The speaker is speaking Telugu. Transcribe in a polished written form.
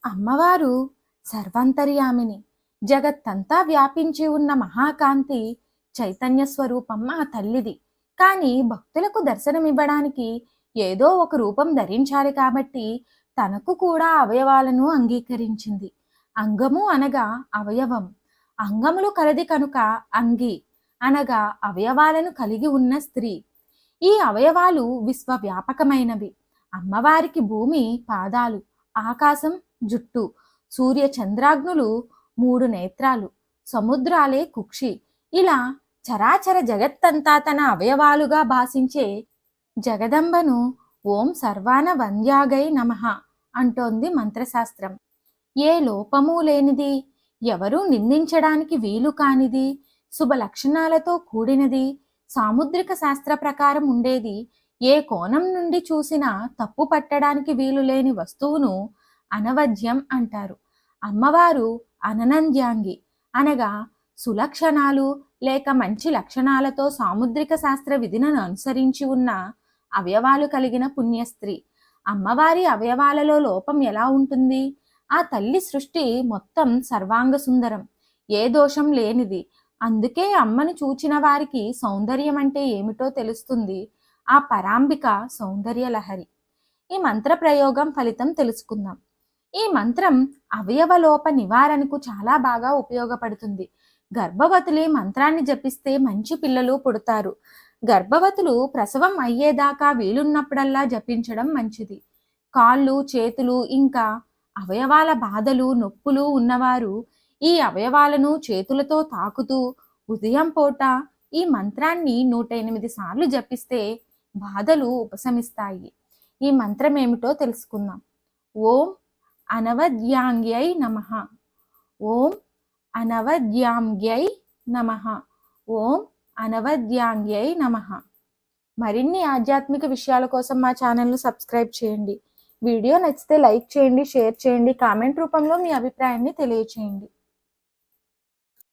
అమ్మవారు సర్వాంతర్యామిని, జగత్తంతా వ్యాపించి ఉన్న మహాకాంతి చైతన్య స్వరూపం ఆ తల్లిది. కానీ భక్తులకు దర్శనమివ్వడానికి ఏదో ఒక రూపం ధరించాలి కాబట్టి తనకు కూడా అవయవాలను అంగీకరించింది. అంగము అనగా అవయవం, అంగములు కలది కనుక అంగి అనగా అవయవాలను కలిగి ఉన్న స్త్రీ. ఈ అవయవాలు విశ్వవ్యాపకమైనవి. అమ్మవారికి భూమి పాదాలు, ఆకాశం జుట్టు, సూర్య చంద్రాగ్నులు 3 నేత్రాలు, సముద్రాలే కుక్షి. ఇలా చరాచర జగత్తంతా తన అవయవాలుగా భాషించే జగదంబను ఓం సర్వాన వంద్యాగై నమః అంటోంది మంత్రశాస్త్రం. ఏ లోపము లేనిది, ఎవరూ నిందించడానికి వీలు కానిది, శుభ లక్షణాలతో కూడినది, సాముద్రిక శాస్త్ర ప్రకారం ఉండేది, ఏ కోణం నుండి చూసినా తప్పు పట్టడానికి వీలు లేని వస్తువును అనవద్యం అంటారు. అమ్మవారు అననంద్యాంగి అనగా సులక్షణాలు లేక మంచి లక్షణాలతో సాముద్రిక శాస్త్ర విధిని అనుసరించి ఉన్న అవయవాలు కలిగిన పుణ్యస్త్రీ. అమ్మవారి అవయవాలలో లోపం ఎలా ఉంటుంది? ఆ తల్లి సృష్టి మొత్తం సర్వాంగ సుందరం, ఏ దోషం లేనిది. అందుకే అమ్మను చూచిన వారికి సౌందర్యం అంటే ఏమిటో తెలుస్తుంది. ఆ పరాంబిక సౌందర్య లహరి. ఈ మంత్ర ప్రయోగం ఫలితం తెలుసుకుందాం. ఈ మంత్రం అవయవలోప నివారణకు చాలా బాగా ఉపయోగపడుతుంది. గర్భవతులే మంత్రాన్ని జపిస్తే మంచి పిల్లలు పుడతారు. గర్భవతులు ప్రసవం అయ్యేదాకా వీలున్నప్పుడల్లా జపించడం మంచిది. కాళ్ళు, చేతులు ఇంకా అవయవాల బాధలు, నొప్పులు ఉన్నవారు ఈ అవయవాలను చేతులతో తాకుతూ ఉదయం పూట ఈ మంత్రాన్ని 108 సార్లు జపిస్తే బాధలు ఉపశమిస్తాయి. ఈ మంత్రం ఏమిటో తెలుసుకుందాం. ఓం అనవద్యాంగ్యై నమః. ఓం అనవద్యాంగ్యై నమః. ఓం అనవద్యాంగ్యై నమః. మరిన్ని ఆధ్యాత్మిక విషయాల కోసం మా ఛానల్ను సబ్స్క్రైబ్ చేయండి. వీడియో నచ్చితే లైక్ చేయండి, షేర్ చేయండి, కామెంట్ రూపంలో మీ అభిప్రాయాన్ని తెలియచేయండి.